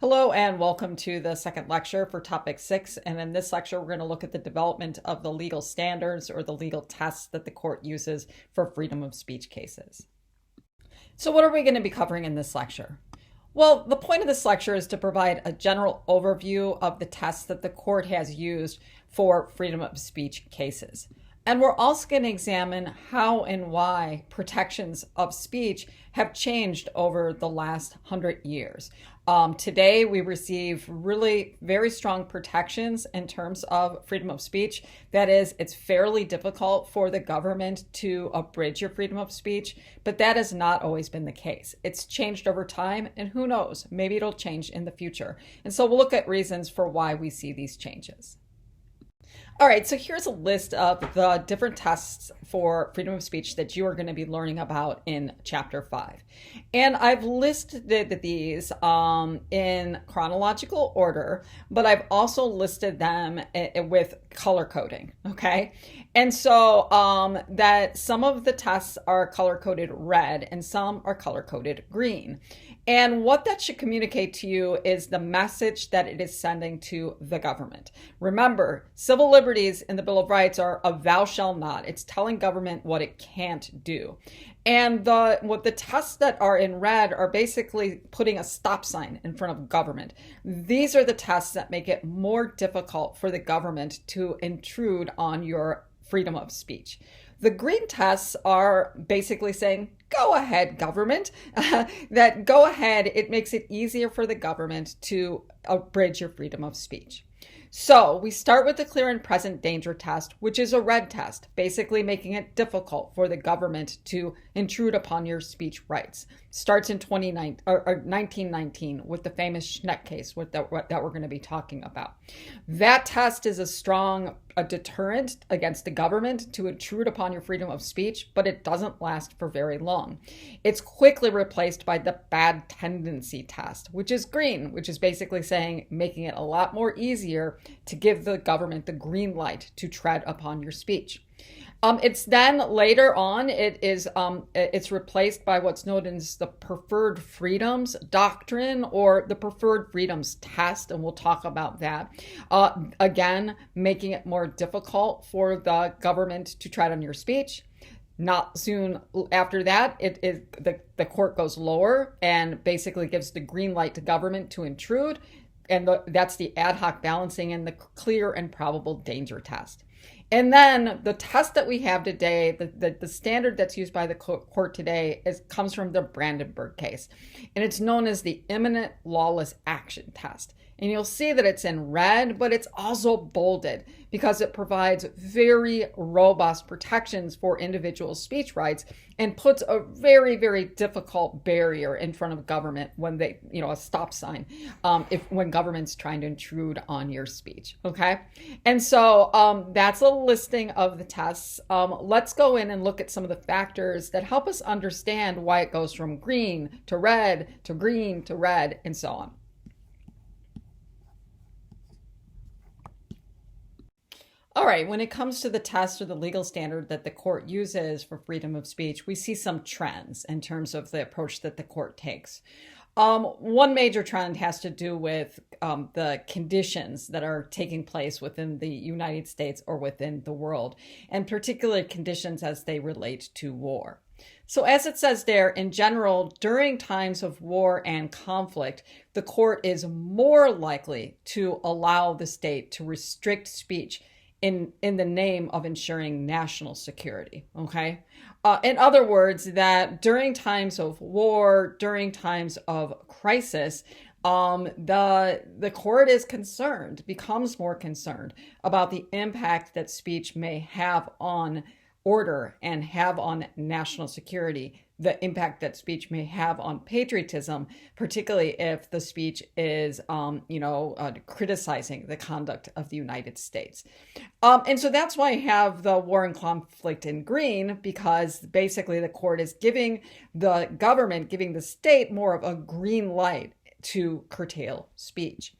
Hello and welcome to the second lecture for topic 6. And in this lecture, we're going to look at the development of the legal standards or the legal tests that the court uses for freedom of speech cases. So what are we going to be covering in this lecture? Well, the point of this lecture is to provide a general overview of the tests that the court has used for freedom of speech cases. And we're also going to examine how and why protections of speech have changed over the last 100 years. Today, we receive really very strong protections in terms of freedom of speech. That is, it's fairly difficult for the government to abridge your freedom of speech, but that has not always been the case. It's changed over time, and who knows, maybe it'll change in the future. And so we'll look at reasons for why we see these changes. All right, so here's a list of the different tests for freedom of speech that you are going to be learning about in Chapter 5. And I've listed these in chronological order, but I've also listed them with color coding, okay? And so that some of the tests are color-coded red and some are color-coded green. And what that should communicate to you is the message that it is sending to the government. Remember, civil liberties in the Bill of Rights are a thou shall not. It's telling government what it can't do. And the tests that are in red are basically putting a stop sign in front of government. These are the tests that make it more difficult for the government to intrude on your freedom of speech. The green tests are basically saying, go ahead, government, that go ahead. It makes it easier for the government to abridge your freedom of speech. So we start with the clear and present danger test, which is a red test, basically making it difficult for the government to intrude upon your speech rights. Starts in 1919 with the famous Schneck case that we're going to be talking about. That test is a strong deterrent against the government to intrude upon your freedom of speech, but it doesn't last for very long. It's quickly replaced by the bad tendency test, which is green, which is basically saying, making it a lot more easier to give the government the green light to tread upon your speech. It's then later on, it's replaced by what's known as the preferred freedoms doctrine or the preferred freedoms test, and we'll talk about that. Again, making it more difficult for the government to tread on your speech. Not soon after that, the court goes lower and basically gives the green light to government to intrude, and that's the ad hoc balancing and the clear and probable danger test. And then the test that we have today, the standard that's used by the court today comes from the Brandenburg case. And it's known as the imminent lawless action test. And you'll see that it's in red, but it's also bolded because it provides very robust protections for individual speech rights and puts a very, very difficult barrier in front of government when a stop sign, when government's trying to intrude on your speech, okay? And so that's a listing of the tests. Let's go in and look at some of the factors that help us understand why it goes from green to red to green to red and so on. All right, when it comes to the test or the legal standard that the court uses for freedom of speech, we see some trends in terms of the approach that the court takes. One major trend has to do with the conditions that are taking place within the United States or within the world, and particularly conditions as they relate to war. So as it says there, in general, during times of war and conflict, the court is more likely to allow the state to restrict speech in the name of ensuring national security, okay? In other words, that during times of war, during times of crisis, the court is becomes more concerned about the impact that speech may have on order and have on national security, the impact that speech may have on patriotism, particularly if the speech is, criticizing the conduct of the United States. And so that's why I have the war and conflict in green, because basically the court is giving the state more of a green light to curtail speech.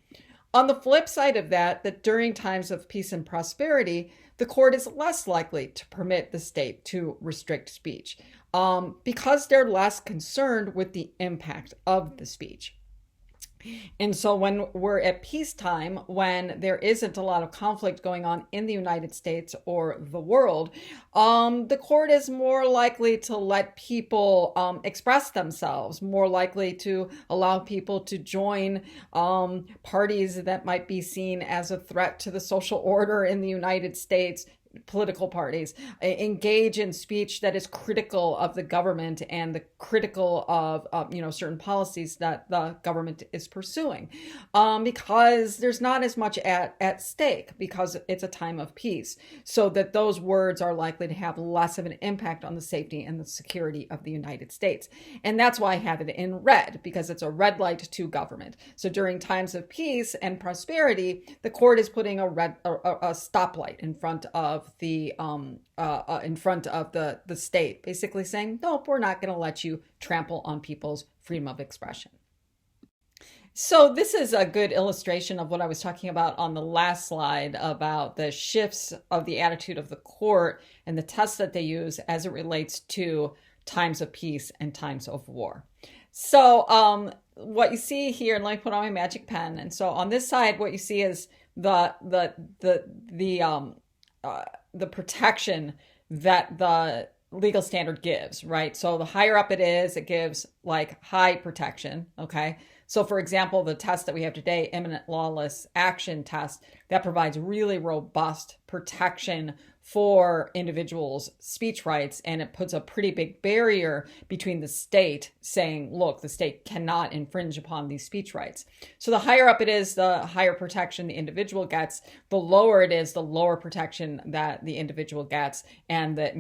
On the flip side of that during times of peace and prosperity, the court is less likely to permit the state to restrict speech because they're less concerned with the impact of the speech. And so when we're at peacetime, when there isn't a lot of conflict going on in the United States or the world, the court is more likely to let people express themselves, more likely to allow people to join parties that might be seen as a threat to the social order in the United States, political parties, engage in speech that is critical of the government and the critical of certain policies that the government is pursuing, because there's not as much at stake, because it's a time of peace, so that those words are likely to have less of an impact on the safety and the security of the United States. And that's why I have it in red, because it's a red light to government. So during times of peace and prosperity, the court is putting a stoplight in front of the state, basically saying, nope, we're not going to let you trample on people's freedom of expression. So this is a good illustration of what I was talking about on the last slide about the shifts of the attitude of the court and the tests that they use as it relates to times of peace and times of war. So what you see here, and let me put on my magic pen. And so on this side, what you see is the protection that the legal standard gives, right? So the higher up it is, it gives like high protection, okay? So for example, the test that we have today, imminent lawless action test, that provides really robust protection for individuals' speech rights, and it puts a pretty big barrier between the state saying, look, the state cannot infringe upon these speech rights. So the higher up it is, the higher protection the individual gets. The lower it is, the lower protection that the individual gets, and the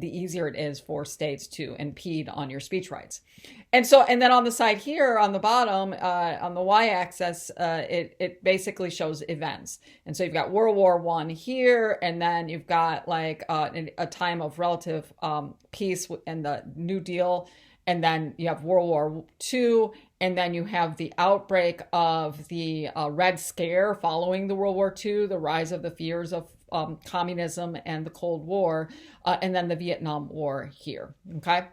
easier it is for states to impede on your speech rights. And then on the side here, on the bottom, on the y-axis, it basically shows events. And so you've got World War I here, and then you've got like a time of relative peace and the New Deal, and then you have World War II, and then you have the outbreak of the Red Scare following the World War II, the rise of the fears of communism and the Cold War, and then the Vietnam War here, okay?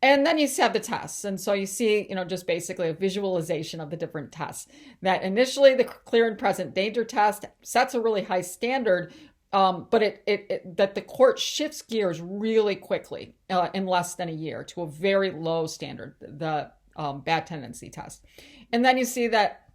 And then you have the tests. And so you see, just basically a visualization of the different tests. That initially the clear and present danger test sets a really high standard, but that the court shifts gears really quickly in less than a year to a very low standard, the bad tendency test. And then you see that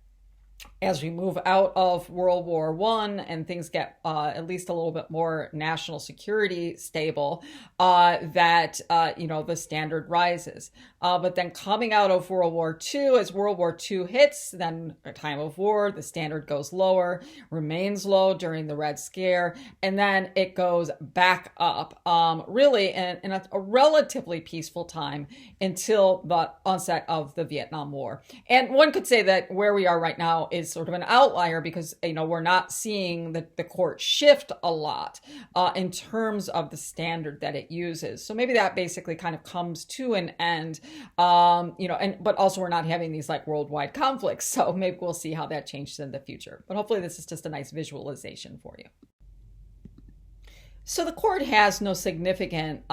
as we move out of World War I and things get at least a little bit more national security stable, the standard rises. But then coming out of World War II, as World War II hits, then a time of war, the standard goes lower, remains low during the Red Scare, and then it goes back up, really in a relatively peaceful time until the onset of the Vietnam War. And one could say that where we are right now is sort of an outlier, because we're not seeing the court shift a lot in terms of the standard that it uses. So maybe that basically kind of comes to an end, but also we're not having these like worldwide conflicts. So maybe we'll see how that changes in the future. But hopefully this is just a nice visualization for you. So the court has no significant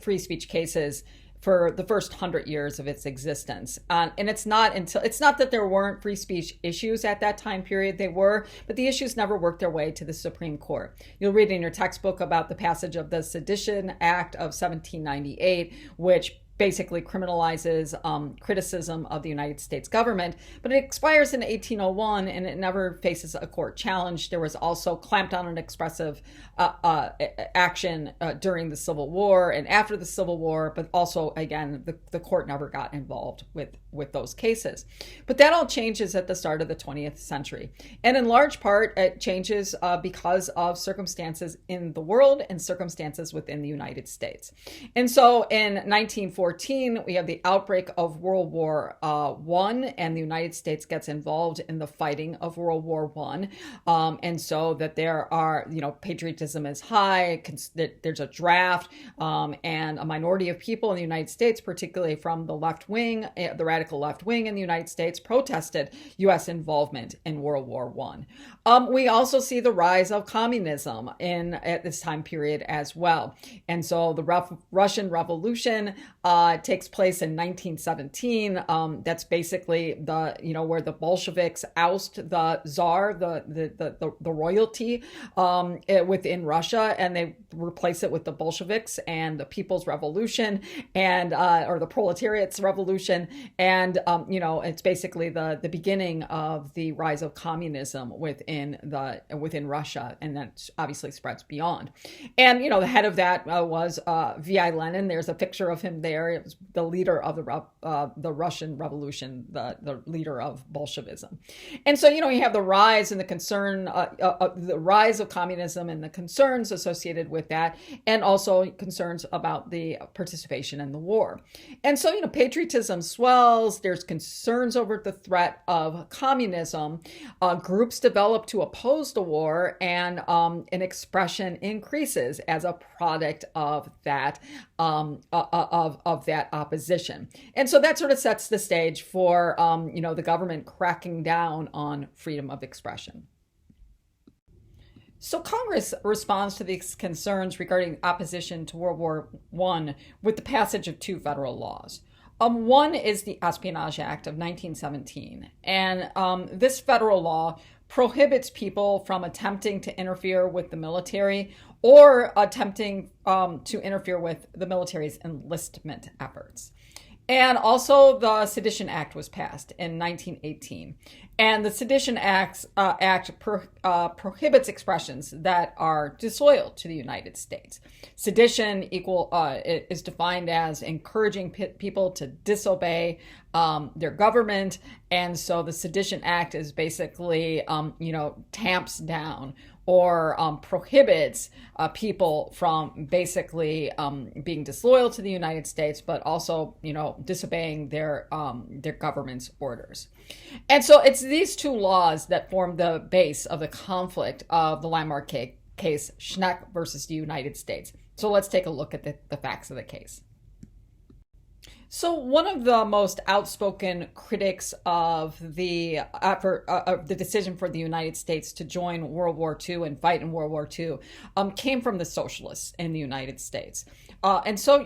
free speech cases for the first 100 years of its existence. And it's not that there weren't free speech issues at that time period, they were, but the issues never worked their way to the Supreme Court. You'll read in your textbook about the passage of the Sedition Act of 1798, which basically criminalizes criticism of the United States government, but it expires in 1801 and it never faces a court challenge. There was also clampdown on expressive action during the Civil War and after the Civil War, but also, again, the court never got involved with those cases. But that all changes at the start of the 20th century. And in large part, it changes because of circumstances in the world and circumstances within the United States. And so in 1914, we have the outbreak of World War I, and the United States gets involved in the fighting of World War I. And so that there are, patriotism is high, there's a draft, and a minority of people in the United States, particularly from the left wing, the radical radical left wing in the United States protested U.S. involvement in World War I. We also see the rise of communism at this time period as well. And so the Russian Revolution takes place in 1917. That's basically where the Bolsheviks oust the Tsar, the royalty within Russia, and they replace it with the Bolsheviks and the People's Revolution or the Proletariat's Revolution. And, it's basically the beginning of the rise of communism within Russia. And that obviously spreads beyond. And, the head of that was V.I. Lenin. There's a picture of him there. It was the leader of the Russian Revolution, the leader of Bolshevism. And so, you have the rise and the rise of communism and the concerns associated with that, and also concerns about the participation in the war. And so, patriotism swells. There's concerns over the threat of communism. Groups develop to oppose the war, and an expression increases as a product of that of that opposition. And so that sort of sets the stage for the government cracking down on freedom of expression. So Congress responds to these concerns regarding opposition to World War I with the passage of two federal laws. One is the Espionage Act of 1917, and this federal law prohibits people from attempting to interfere with the military or attempting to interfere with the military's enlistment efforts. And also the Sedition Act was passed in 1918. And the Sedition Act prohibits expressions that are disloyal to the United States. Sedition is defined as encouraging people to disobey their government. And so the Sedition Act is basically, tamps down or prohibits people from basically being disloyal to the United States, but also, disobeying their government's orders. And so it's these two laws that form the base of the conflict of the landmark case Schneck versus the United States. So let's take a look at the facts of the case. So one of the most outspoken critics of the effort, of the decision for the United States to join World War II and fight in World War II came from the socialists in the United States. And so,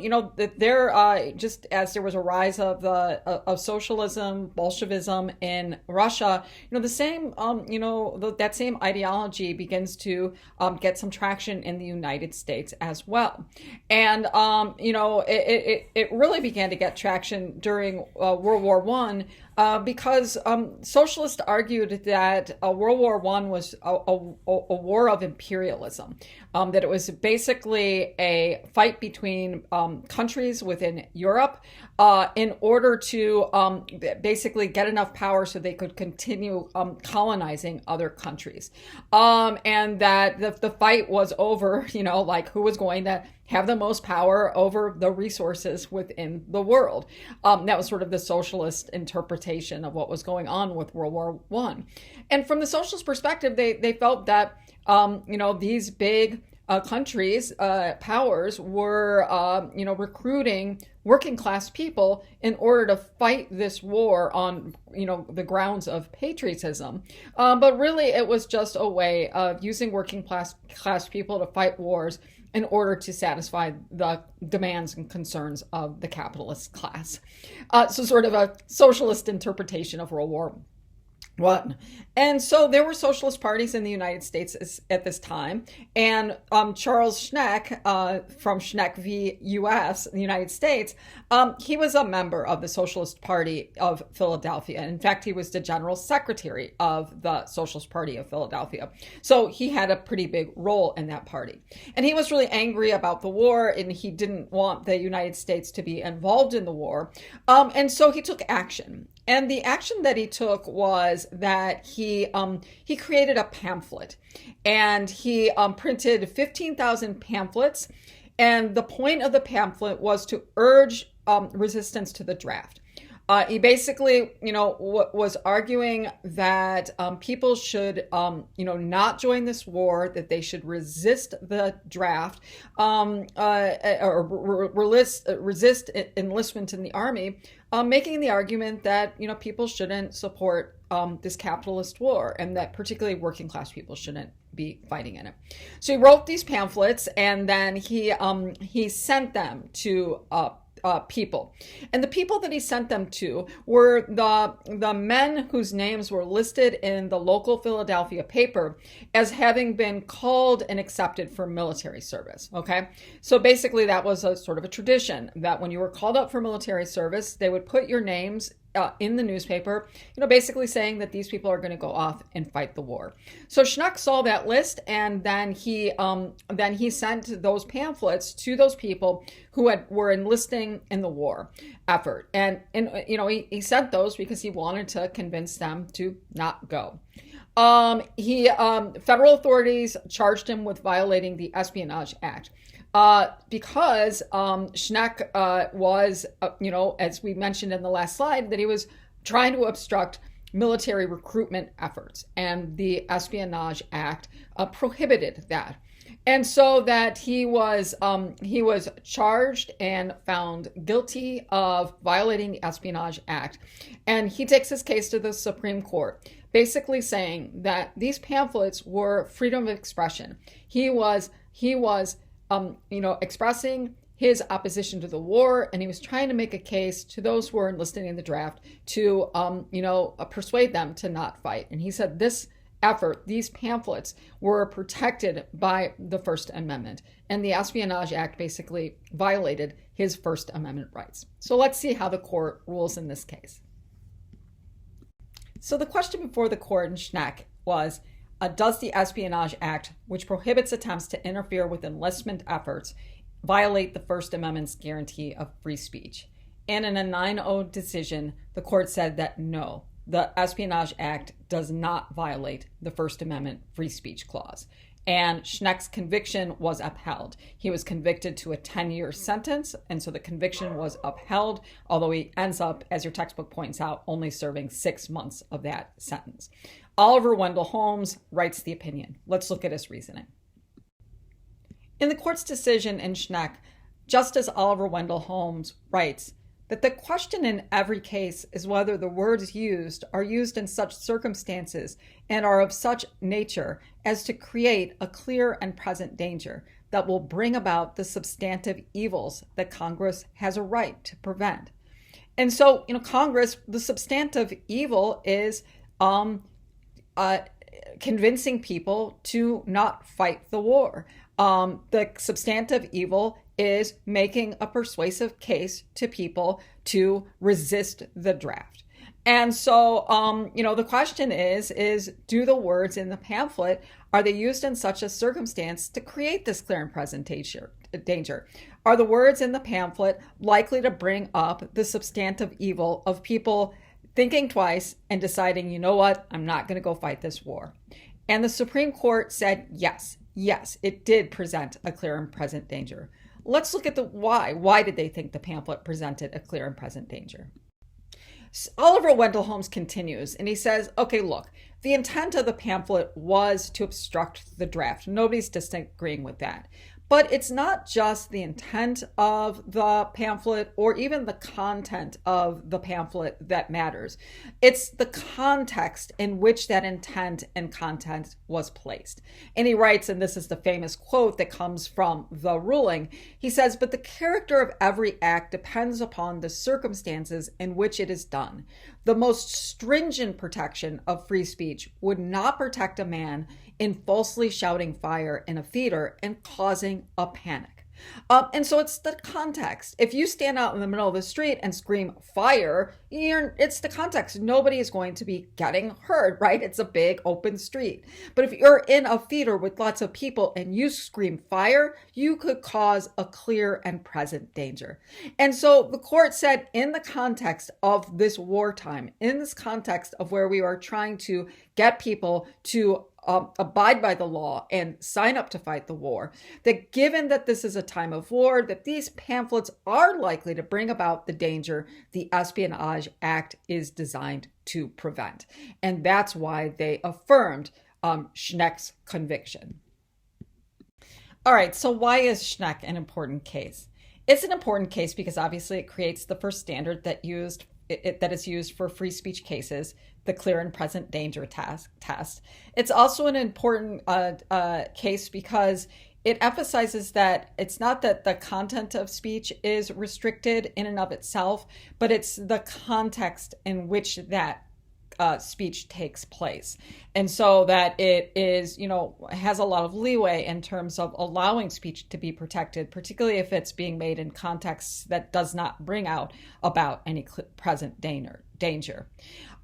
there just as there was a rise of socialism, Bolshevism in Russia, the same, that same ideology begins to get some traction in the United States as well. And, it really began to get traction during World War I because socialists argued that World War I was a war of imperialism, that it was basically a fight between countries within Europe in order to basically get enough power so they could continue colonizing other countries. And that the fight was over, who was going to have the most power over the resources within the world. That was sort of the socialist interpretation of what was going on with World War I. And from the socialist perspective, they felt that, these big countries, powers were, recruiting working class people in order to fight this war on, the grounds of patriotism. But really, it was just a way of using working class people to fight wars in order to satisfy the demands and concerns of the capitalist class. So sort of a socialist interpretation of World War I. And so there were socialist parties in the United States at this time. And Charles Schneck from Schneck v. U.S., the United States, he was a member of the Socialist Party of Philadelphia. In fact, he was the general secretary of the Socialist Party of Philadelphia. So he had a pretty big role in that party. And he was really angry about the war, and he didn't want the United States to be involved in the war. And so he took action. And the action that he took was that he created a pamphlet, and he printed 15,000 pamphlets. And the point of the pamphlet was to urge resistance to the draft. He basically, was arguing that people should, not join this war, that they should resist the draft, or resist enlistment in the army, making the argument that, people shouldn't support this capitalist war, and that particularly working class people shouldn't be fighting in it. So he wrote these pamphlets, and then he sent them to people. And the people that he sent them to were the men whose names were listed in the local Philadelphia paper as having been called and accepted for military service. Okay. So basically that was a sort of a tradition that when you were called up for military service, they would put your names in the newspaper, basically saying that these people are going to go off and fight the war. So Schneck saw that list, and then he sent those pamphlets to those people who were enlisting in the war effort, and he sent those because he wanted to convince them to not go. Federal authorities charged him with violating the Espionage Act. Because Schneck was, as we mentioned in the last slide, that he was trying to obstruct military recruitment efforts, and the Espionage Act prohibited that. And so that he was charged and found guilty of violating the Espionage Act, and he takes his case to the Supreme Court, basically saying that these pamphlets were freedom of expression. He was expressing his opposition to the war, and he was trying to make a case to those who were enlisting in the draft to, persuade them to not fight. And he said this effort, these pamphlets, were protected by the First Amendment, and the Espionage Act basically violated his First Amendment rights. So let's see how the court rules in this case. So the question before the court in Schneck was, does the Espionage Act, which prohibits attempts to interfere with enlistment efforts, violate the First Amendment's guarantee of free speech? And in a 9-0 decision, the court said that no, the Espionage Act does not violate the First Amendment free speech clause. And Schneck's conviction was upheld. He was convicted to a 10-year sentence, and so the conviction was upheld, although he ends up, as your textbook points out, only serving 6 months of that sentence. Oliver Wendell Holmes writes the opinion. Let's look at his reasoning. In the court's decision in Schneck, Justice Oliver Wendell Holmes writes that the question in every case is whether the words used are used in such circumstances and are of such nature as to create a clear and present danger that will bring about the substantive evils that Congress has a right to prevent. And so, Congress, the substantive evil is convincing people to not fight the war. The substantive evil is making a persuasive case to people to resist the draft. And so, the question is do the words in the pamphlet, are they used in such a circumstance to create this clear and present danger? Are the words in the pamphlet likely to bring up the substantive evil of people thinking twice and deciding, you know what, I'm not going to go fight this war? And the Supreme Court said, yes, it did present a clear and present danger. Let's look at the why. Why did they think the pamphlet presented a clear and present danger? Oliver Wendell Holmes continues, and he says, okay, look, the intent of the pamphlet was to obstruct the draft. Nobody's disagreeing with that. But it's not just the intent of the pamphlet or even the content of the pamphlet that matters. It's the context in which that intent and content was placed. And he writes, and this is the famous quote that comes from the ruling, he says, but the character of every act depends upon the circumstances in which it is done. The most stringent protection of free speech would not protect a man in falsely shouting fire in a theater and causing a panic. And so it's the context. If you stand out in the middle of the street and scream fire, it's the context. Nobody is going to be getting hurt, right? It's a big open street. But if you're in a theater with lots of people and you scream fire, you could cause a clear and present danger. And so the court said, in the context of this wartime, in this context of where we are trying to get people to abide by the law and sign up to fight the war, that given that this is a time of war, that these pamphlets are likely to bring about the danger the Espionage Act is designed to prevent. And that's why they affirmed Schneck's conviction. All right, so why is Schneck an important case? It's an important case because obviously it creates the first standard that is used for free speech cases, the clear and present danger test. It's also an important case because it emphasizes that it's not that the content of speech is restricted in and of itself, but it's the context in which that speech takes place. And so that it is, has a lot of leeway in terms of allowing speech to be protected, particularly if it's being made in contexts that does not bring about any present danger.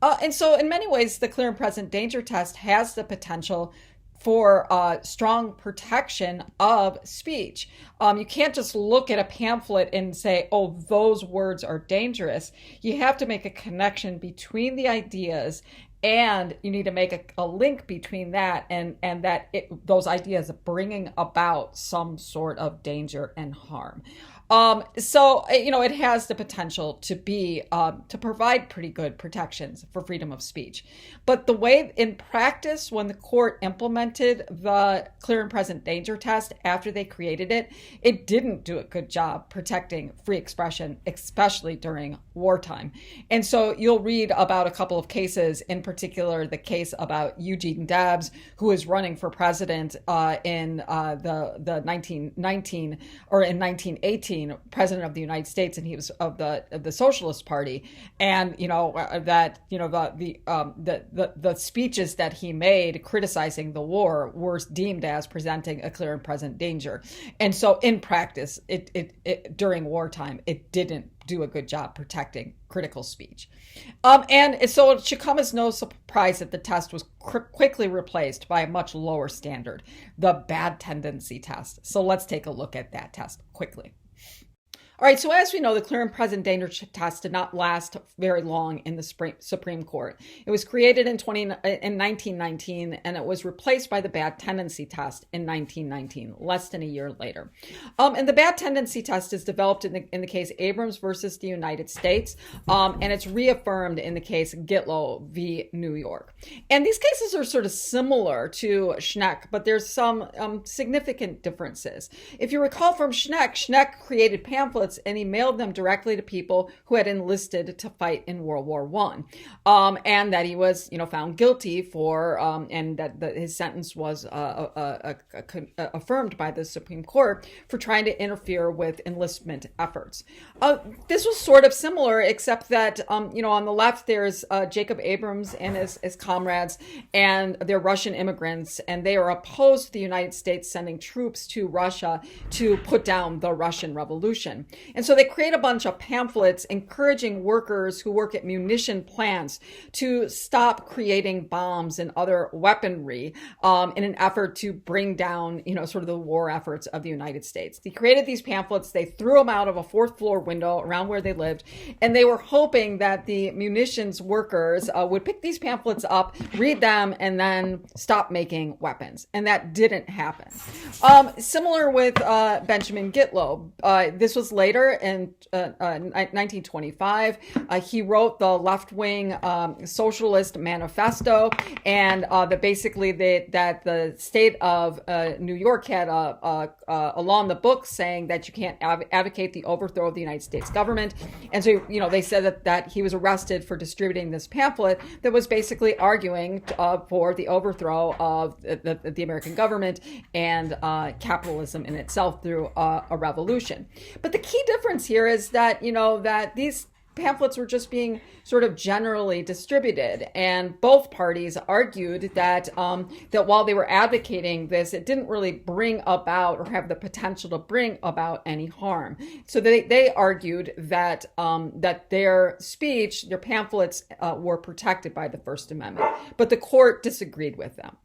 And so in many ways, the clear and present danger test has the potential for strong protection of speech. You can't just look at a pamphlet and say, oh, those words are dangerous. You have to make a connection between the ideas, and you need to make a link between that and that those ideas bringing about some sort of danger and harm. So it has the potential to be to provide pretty good protections for freedom of speech. But the way in practice, when the court implemented the clear and present danger test after they created it, it didn't do a good job protecting free expression, especially during wartime. And so you'll read about a couple of cases, in particular the case about Eugene Debs, who was running for president in the 1919 or in 1918. President of the United States, and he was of the Socialist Party, and the speeches that he made criticizing the war were deemed as presenting a clear and present danger, and so in practice, it during wartime, it didn't do a good job protecting critical speech. And so it should come as no surprise that the test was quickly replaced by a much lower standard, the bad tendency test. So let's take a look at that test quickly. All right, so as we know, the clear and present danger test did not last very long in the Supreme Court. It was created in 1919, and it was replaced by the bad tendency test in 1919, less than a year later. And the bad tendency test is developed in the case Abrams versus the United States, and it's reaffirmed in the case Gitlow v. New York. And these cases are sort of similar to Schneck, but there's some significant differences. If you recall from Schneck created pamphlets and he mailed them directly to people who had enlisted to fight in World War I, and that he was, found guilty for, and that his sentence was affirmed by the Supreme Court for trying to interfere with enlistment efforts. This was sort of similar, except that, on the left there's Jacob Abrams and his comrades, and they're Russian immigrants, and they are opposed to the United States sending troops to Russia to put down the Russian Revolution. And so they create a bunch of pamphlets encouraging workers who work at munition plants to stop creating bombs and other weaponry in an effort to bring down, sort of the war efforts of the United States. They created these pamphlets. They threw them out of a fourth floor window around where they lived. And they were hoping that the munitions workers would pick these pamphlets up, read them, and then stop making weapons. And that didn't happen. Similar with Benjamin Gitlow. This was later in 1925. He wrote the left-wing Socialist Manifesto, and that the state of New York had a law in the books saying that you can't advocate the overthrow of the United States government. And so, they said that he was arrested for distributing this pamphlet that was basically arguing for the overthrow of the American government and capitalism in itself through a revolution. But the key difference here is that, that these pamphlets were just being sort of generally distributed, and both parties argued that that while they were advocating this, it didn't really bring about or have the potential to bring about any harm. So they argued that that their speech, their pamphlets were protected by the First Amendment, but the court disagreed with them.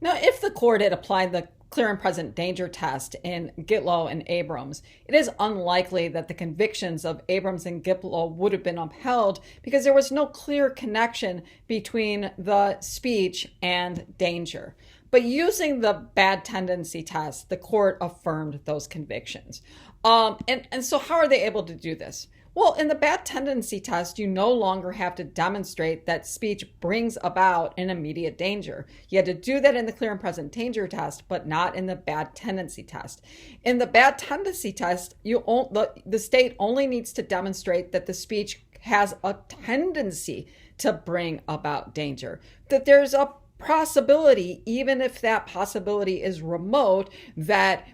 Now, if the court had applied the clear and present danger test in Gitlow and Abrams, it is unlikely that the convictions of Abrams and Gitlow would have been upheld because there was no clear connection between the speech and danger. But using the bad tendency test, the court affirmed those convictions. And so how are they able to do this? Well, in the bad tendency test, you no longer have to demonstrate that speech brings about an immediate danger. You had to do that in the clear and present danger test, but not in the bad tendency test. In the bad tendency test, the state only needs to demonstrate that the speech has a tendency to bring about danger, that there's a possibility, even if that possibility is remote, that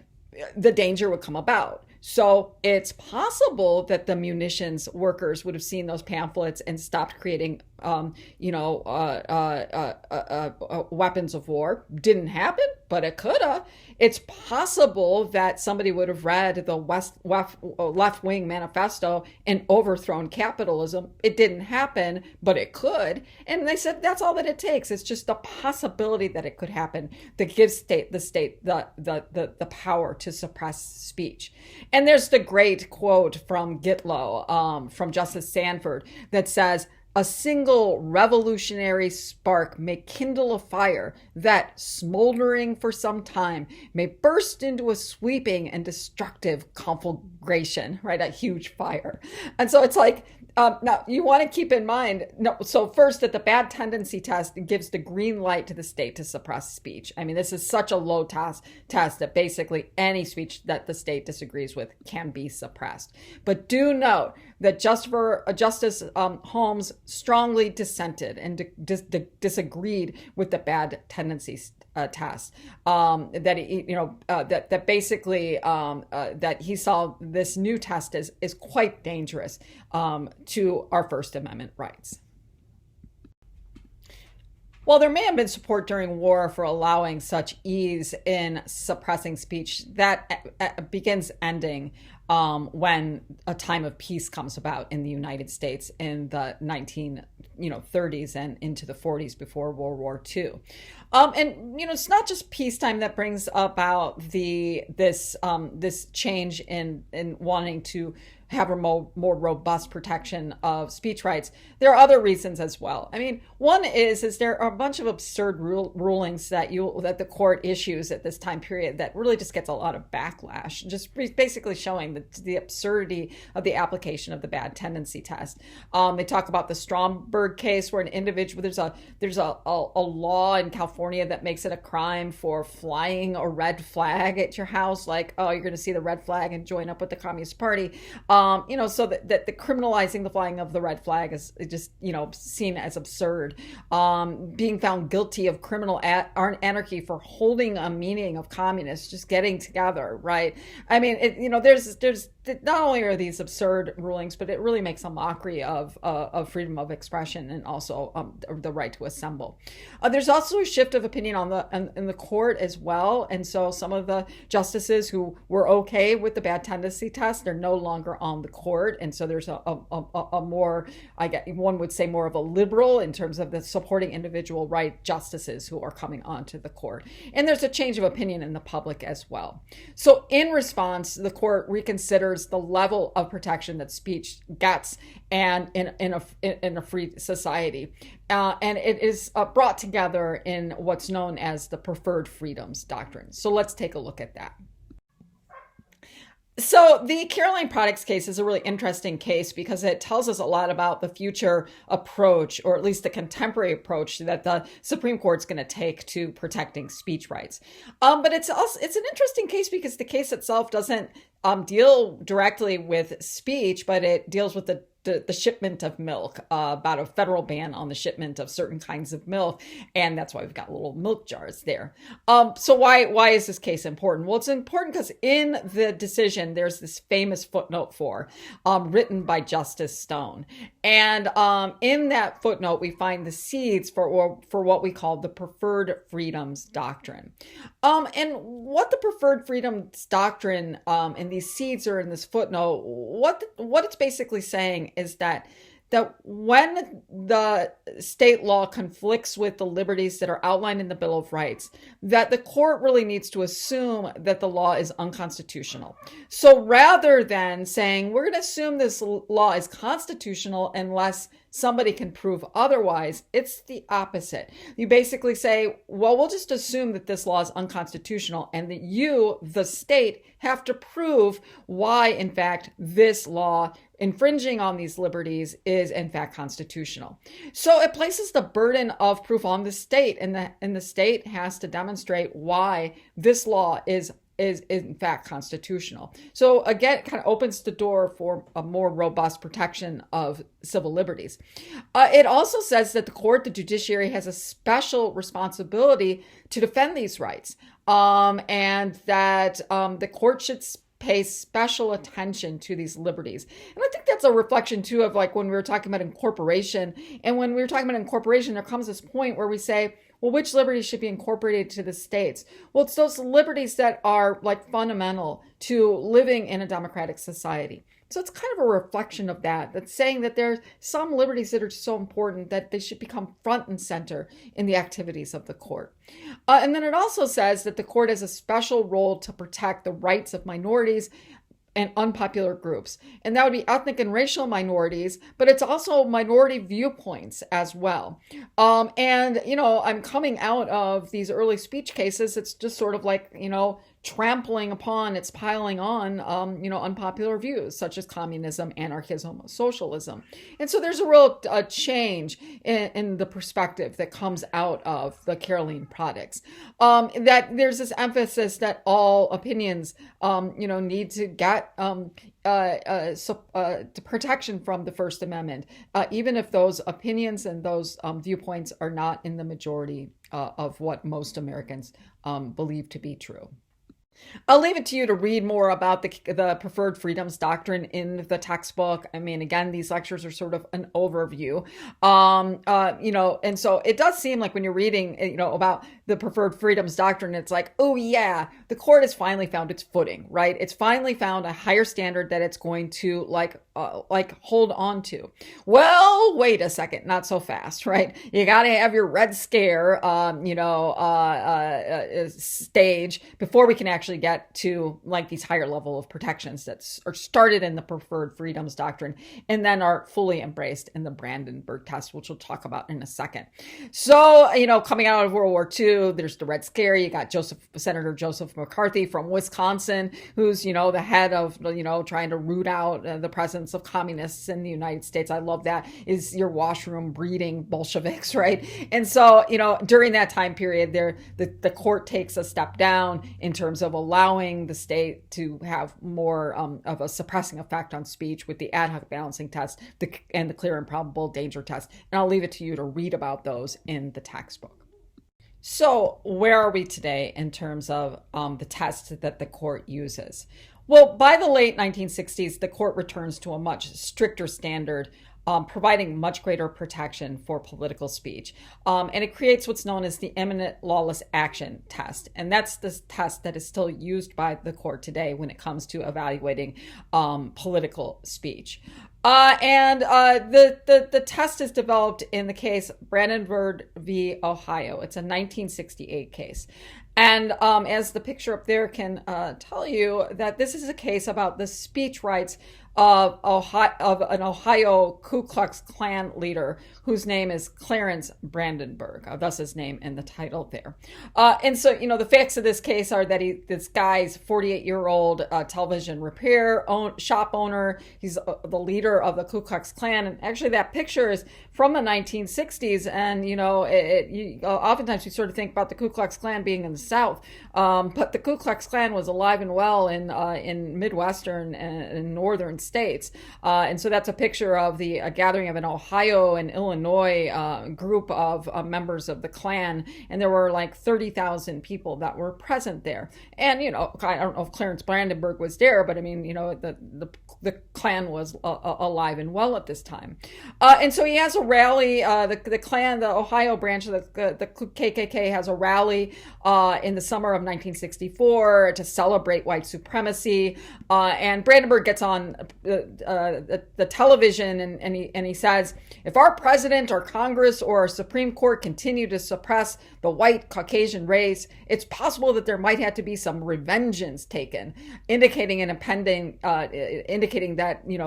the danger would come about. So it's possible that the munitions workers would have seen those pamphlets and stopped creating, weapons of war. Didn't happen, but it could have. It's possible that somebody would have read the left-wing manifesto and overthrown capitalism. It didn't happen, but it could. And they said that's all that it takes. It's just the possibility that it could happen that gives the state the power to suppress speech. And there's the great quote from Gitlow, from Justice Sanford, that says, "A single revolutionary spark may kindle a fire that, smoldering for some time, may burst into a sweeping and destructive conflagration," right? A huge fire. And so it's like, now you want to keep in mind, so first, that the bad tendency test gives the green light to the state to suppress speech. I mean, this is such a low test that basically any speech that the state disagrees with can be suppressed. But do note that Justice Holmes strongly dissented and disagreed with the bad tendencies test. That basically that he saw this new test is quite dangerous to our First Amendment rights. While there may have been support during war for allowing such ease in suppressing speech, that begins ending when a time of peace comes about in the United States in the 1930s and into the 40s before World War II. It's not just peacetime that brings about this change in wanting to have a more robust protection of speech rights. There are other reasons as well. I mean, one is there are a bunch of absurd rulings that the court issues at this time period that really just gets a lot of backlash, just basically showing the absurdity of the application of the bad tendency test. They talk about the Stromberg case, where an individual, there's a law in California that makes it a crime for flying a red flag at your house, like, oh, you're going to see the red flag and join up with the Communist Party. So that the criminalizing the flying of the red flag is just, seen as absurd. Being found guilty of criminal anarchy for holding a meeting of communists, just getting together, right? I mean, there's not only are these absurd rulings, but it really makes a mockery of freedom of expression and also the right to assemble. There's also a shift of opinion in the court as well, and so some of the justices who were okay with the bad tendency test, they're no longer on the court, and so there's a more, I guess one would say, more of a liberal in terms of the supporting individual right justices who are coming onto the court. And there's a change of opinion in the public as well. So in response, the court reconsiders the level of protection that speech gets and in a free society. And it is brought together in what's known as the preferred freedoms doctrine. So let's take a look at that. So the Caroline Products case is a really interesting case because it tells us a lot about the future approach, or at least the contemporary approach that the Supreme Court's going to take to protecting speech rights. But it's an interesting case because the case itself doesn't deal directly with speech, but it deals with the shipment of milk, about a federal ban on the shipment of certain kinds of milk. And that's why we've got little milk jars there. So why is this case important? Well, it's important because in the decision, there's this famous footnote 4, written by Justice Stone. And in that footnote, we find the seeds for what we call the preferred freedoms doctrine. And what the preferred freedoms doctrine, and these seeds are in this footnote, what it's basically saying is that when the state law conflicts with the liberties that are outlined in the Bill of Rights, that the court really needs to assume that the law is unconstitutional. So rather than saying, we're going to assume this law is constitutional unless somebody can prove otherwise. It's the opposite. You basically say, well, we'll just assume that this law is unconstitutional and that you, the state, have to prove why, in fact, this law infringing on these liberties is in fact constitutional. So it places the burden of proof on the state, and the state has to demonstrate why this law is in fact constitutional. So again, it kind of opens the door for a more robust protection of civil liberties. It also says that the judiciary has a special responsibility to defend these rights, and that the court should pay special attention to these liberties. And I think that's a reflection too of like when we were talking about incorporation. And when we were talking about incorporation, there comes this point where we say, well, which liberties should be incorporated to the states? Well, it's those liberties that are like fundamental to living in a democratic society. So it's kind of a reflection of that. That's saying that there's some liberties that are so important that they should become front and center in the activities of the court. And then it also says that the court has a special role to protect the rights of minorities and unpopular groups. And that would be ethnic and racial minorities, but it's also minority viewpoints as well. And, I'm coming out of these early speech cases. It's just sort of like, trampling upon, it's piling on, unpopular views such as communism, anarchism, socialism. And so there's a real change in the perspective that comes out of the Caroline products. That there's this emphasis that all opinions, need to get protection from the First Amendment, even if those opinions and those viewpoints are not in the majority of what most Americans believe to be true. I'll leave it to you to read more about the preferred freedoms doctrine in the textbook. I mean, again, these lectures are sort of an overview. And so it does seem like when you're reading, about the preferred freedoms doctrine, it's like, oh yeah, the court has finally found its footing, right? It's finally found a higher standard that it's going to hold on to. Well, wait a second, not so fast, right? You got to have your Red Scare, stage before we can actually get to like these higher level of protections that are started in the preferred freedoms doctrine and then are fully embraced in the Brandenburg test, which we'll talk about in a second. So, coming out of World War II, there's the Red Scare. You got Senator Joseph McCarthy from Wisconsin, who's, the head of, trying to root out the presence of communists in the United States. I love that. Is your washroom breeding Bolsheviks, right? And so, during that time period, the court takes a step down in terms of allowing the state to have more of a suppressing effect on speech with the ad hoc balancing test and the clear and probable danger test. And I'll leave it to you to read about those in the textbook. So where are we today in terms of the test that the court uses? Well, by the late 1960s, the court returns to a much stricter standard, providing much greater protection for political speech. And it creates what's known as the imminent lawless action test. And that's the test that is still used by the court today when it comes to evaluating political speech. The test is developed in the case Brandenburg v. Ohio. It's a 1968 case. And as the picture up there can tell you, that this is a case about the speech rights of an Ohio Ku Klux Klan leader whose name is Clarence Brandenburg. Thus his name in the title there. And so, the facts of this case are that this guy's 48-year-old television repair shop owner. He's the leader of the Ku Klux Klan. And actually that picture is from the 1960s. And, oftentimes we sort of think about the Ku Klux Klan being in the South. But the Ku Klux Klan was alive and well in Midwestern and northern states. And so that's a picture of the gathering of an Ohio and Illinois group of members of the Klan. And there were like 30,000 people that were present there. And, I don't know if Clarence Brandenburg was there, but I mean, the Klan was alive and well at this time. And so he has a rally, the Klan, the Ohio branch of the KKK has a rally in the summer of 1964 to celebrate white supremacy. And Brandenburg gets on the television and he says, if our president or Congress or our Supreme Court continue to suppress the white Caucasian race, it's possible that there might have to be some revengeance taken, indicating that,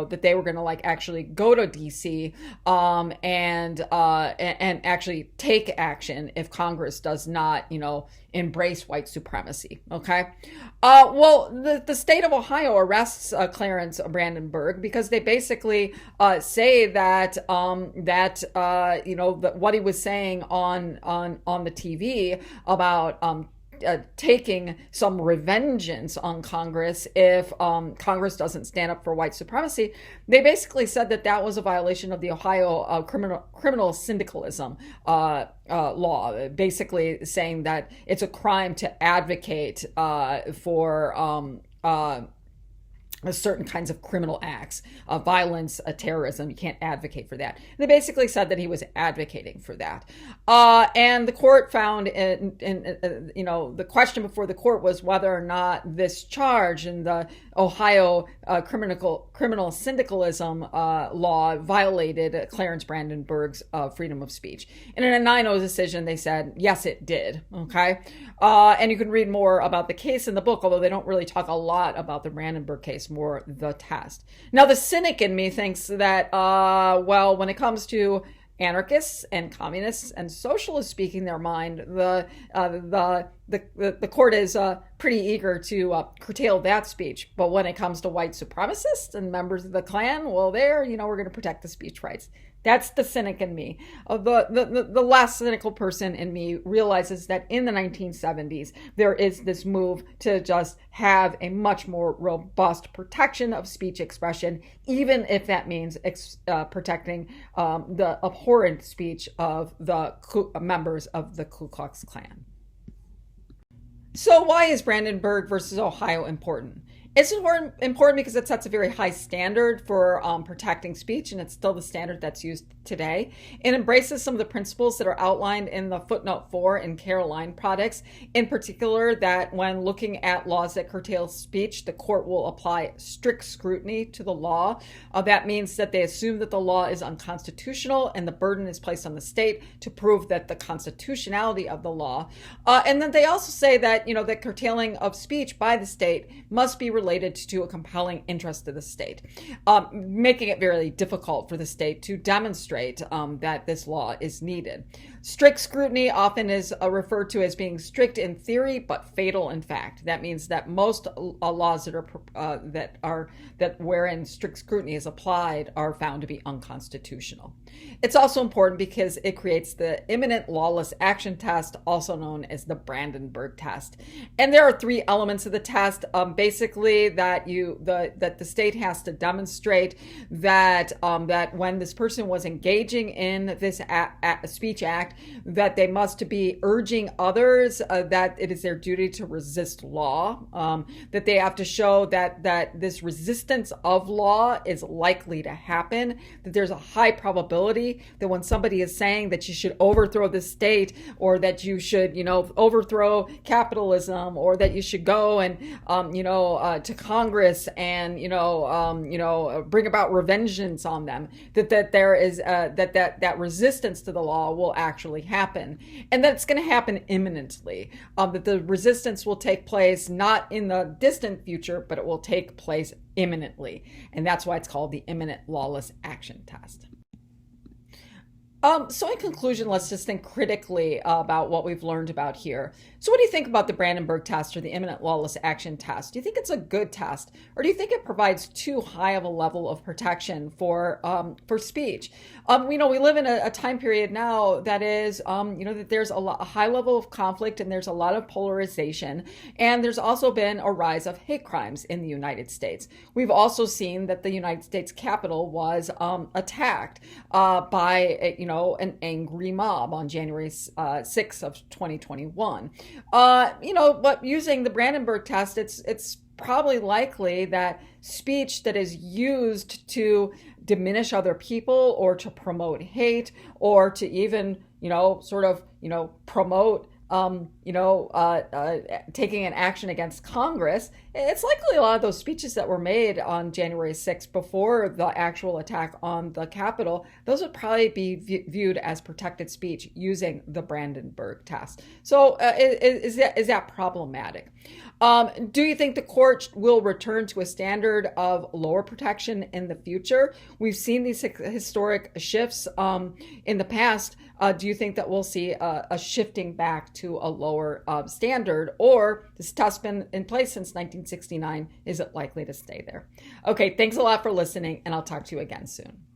that they were going to like actually go to DC and actually take action if Congress does not, embrace white supremacy. Okay. Well, the state of Ohio arrests Clarence Brandenburg because they basically say that what he was saying on the TV about taking some revengeance on Congress if Congress doesn't stand up for white supremacy. They basically said that was a violation of the Ohio criminal syndicalism law, basically saying that it's a crime to advocate for certain kinds of criminal acts, violence, terrorism. You can't advocate for that. They basically said that he was advocating for that. And the court found, the question before the court was whether or not this charge in the Ohio criminal syndicalism law violated Clarence Brandenburg's freedom of speech. And in a 9-0 decision, they said, yes, it did. Okay. And you can read more about the case in the book, although they don't really talk a lot about the Brandenburg case, more the test. Now, the cynic in me thinks that, when it comes to anarchists and communists and socialists speaking their mind, the court is pretty eager to curtail that speech. But when it comes to white supremacists and members of the Klan, well, we're going to protect the speech rights. That's the cynic in me. The less cynical person in me realizes that in the 1970s, there is this move to just have a much more robust protection of speech expression, even if that means protecting the abhorrent speech of the members of the Ku Klux Klan. So why is Brandenburg versus Ohio important? It's important because it sets a very high standard for protecting speech, and it's still the standard that's used today. It embraces some of the principles that are outlined in the footnote 4 in Caroline Products, in particular that when looking at laws that curtail speech, the court will apply strict scrutiny to the law. That means that they assume that the law is unconstitutional, and the burden is placed on the state to prove that the constitutionality of the law. And then they also say that, that curtailing of speech by the state must be related to a compelling interest of the state, making it very difficult for the state to demonstrate that this law is needed. Strict scrutiny often is referred to as being strict in theory but fatal in fact. That means that most laws that wherein strict scrutiny is applied are found to be unconstitutional. It's also important because it creates the imminent lawless action test, also known as the Brandenburg test. And there are 3 elements of the test. Basically, that the state has to demonstrate that when this person was engaging in this speech act, that they must be urging others that it is their duty to resist law, that they have to show that this resistance of law is likely to happen, that there's a high probability that when somebody is saying that you should overthrow the state, or that you should, overthrow capitalism, or that you should go and, to Congress and, bring about revengeance on them, that there is, that resistance to the law will actually happen, and that it's going to happen imminently, that the resistance will take place not in the distant future, but it will take place imminently. And that's why it's called the imminent lawless action test. So in conclusion, let's just think critically about what we've learned about here. So what do you think about the Brandenburg test or the imminent lawless action test? Do you think it's a good test, or do you think it provides too high of a level of protection for speech? We live in a time period now that is, that there's a high level of conflict, and there's a lot of polarization, and there's also been a rise of hate crimes in the United States. We've also seen that the United States Capitol was attacked by an angry mob on January 6th of 2021. But using the Brandenburg test, it's probably likely that speech that is used to diminish other people, or to promote hate, or to even, promote taking an action against Congress, it's likely a lot of those speeches that were made on January 6th before the actual attack on the Capitol, those would probably be viewed as protected speech using the Brandenburg test. So is that problematic? Do you think the court will return to a standard of lower protection in the future? We've seen these historic shifts in the past. Do you think that we'll see a shifting back to a lower standard, or this test's been in place since 1969? Is it likely to stay there? Okay, thanks a lot for listening, and I'll talk to you again soon.